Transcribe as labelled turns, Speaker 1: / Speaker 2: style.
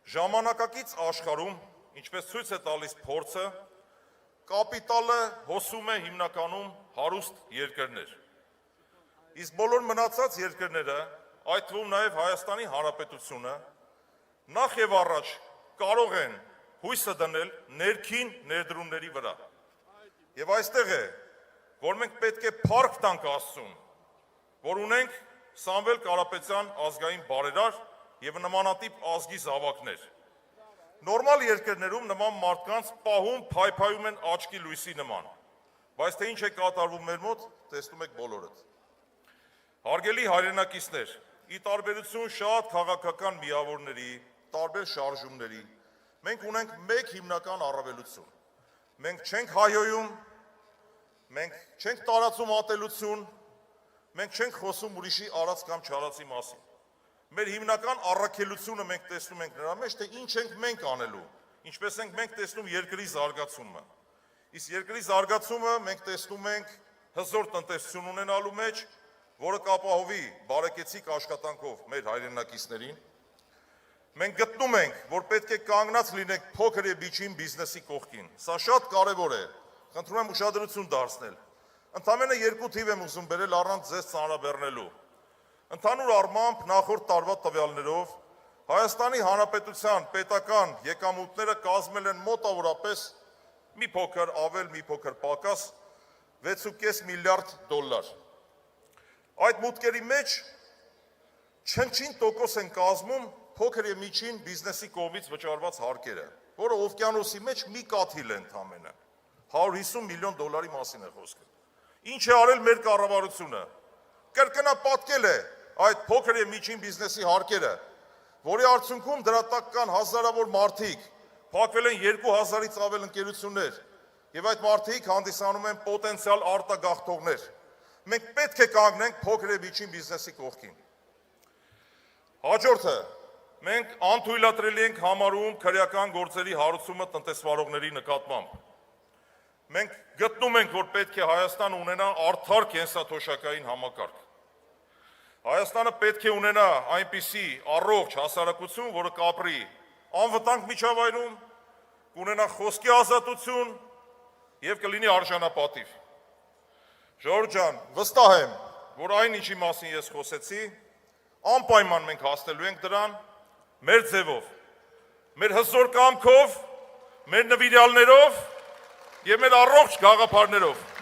Speaker 1: Ժամանակակից աշխարհում, ինչպես ցույց է տալիս փորձը, կապիտալը հոսում է հիմնականում հարուստ երկրներ։ Իսկ բոլոր մնացած երկրները, այդ թվում նաև Հայաստանի Հանրապետությունը, նախ եւ առաջ կարող են հույսը դնել ներքին ներդրումների վրա։ Եվ այստեղ է, որ մենք պետք է փառք տանք Աստծուն, որ ունենք Սամվել Կարապետյան ազգային բարերար եւ նմանատիպ ազգի զավակներ։ Նորմալ երկրներում նման մարդկանց պահում փայփայում են աչքի լույսի նման, բայց թե ինչ է կատարվում մեր մոտ, տեսնում եք բոլորդ։ Հարգելի հայրենակիցներ, ի տարբերություն շատ քաղաքական միավորների, տարբեր շարժումների, մենք ունենք մեկ հիմնական առավելություն։ Մենք չենք հայոյում, մենք չենք տարածում ատելություն, մենք չենք խոսում ուրիշի արած կամ չարածի մասին։ Մեր հիմնական առաքելությունը մենք տեսնում ենք նրա մեջ, թե ինչ ենք մենք անելու, ինչպես ենք մենք տեսնում երկրի զարգացումը։ Իսկ երկրի զարգացումը մենք տեսնում ենք հզոր տնտեսություն ունենալու մեջ, որը կապահովի բարեկեցիկ աշխատանքով մեր հայրենակիցներին։ Մենք գտնում ենք, որ պետք է կանգնած լինենք փոքր եւ միջին բիզնեսի կողքին։ Սա շատ կարեւոր է։ Խնդրում եմ ուշադրություն դարձնել։ Ընդամենը 2 թիվ եմ ուզում բերել առանց ձեզ ծանրաբեռնելու։ Ընդհանուր առմամբ նախորդ տարվա տվյալներով Հայաստանի Հանրապետության պետական եկամուտները կազմել են մոտավորապես մի փոքր ավել, մի փոքր պակաս 6.5 միլիարդ դոլար։ Այդ մուտքերի մեջ չնչին տոկոս են կազմում փոքր եւ միջին բիզնեսի կողմից վճարված հարկերը, որը օվկիանոսի մեջ մի կաթիլ է ընդամենը 150 միլիոն դոլարի մասին է խոսքը։ Ինչ է արել մեր կառավարությունը։ Կրկնապատկել է այդ փոքր եւ միջին բիզնեսի հարկերը, որի արդյունքում դրա տակ կան հազարավոր մարդիկ, փակվել են 2000-ից ավել ընկերություններ, եւ այդ մարդիկ հանդիսանում են պոտենցիալ արտագաղթողներ։ Մենք պետք է կանգնենք փոքր եւ միջին բիզնեսի կողքին։ Հաջորդը, մենք անթույլատրելի ենք համարում քրեական գործերի հարուցումը տնտեսվարողների նկատմամբ։ Մենք գտնում ենք, որ պետք է Հայաստանը ունենա արդար կենսաթոշակային համակարգ։ Հայաստանը պետք է ունենա այնպիսի առողջ հասարակություն, որը կապրի անվտանգ միջավայրում, կունենա խոսքի ազատություն եւ կլինի արժանապատիվ։ Ժողովուրդ ջան, վստահ եմ, որ այն ինչի մասին ես խոսեցի, անպայման մենք հասնելու ենք դրան մեր ձևով, մեր հզոր կամքով, մեր նվիրյալներով եւ մեր առողջ գաղափարներով։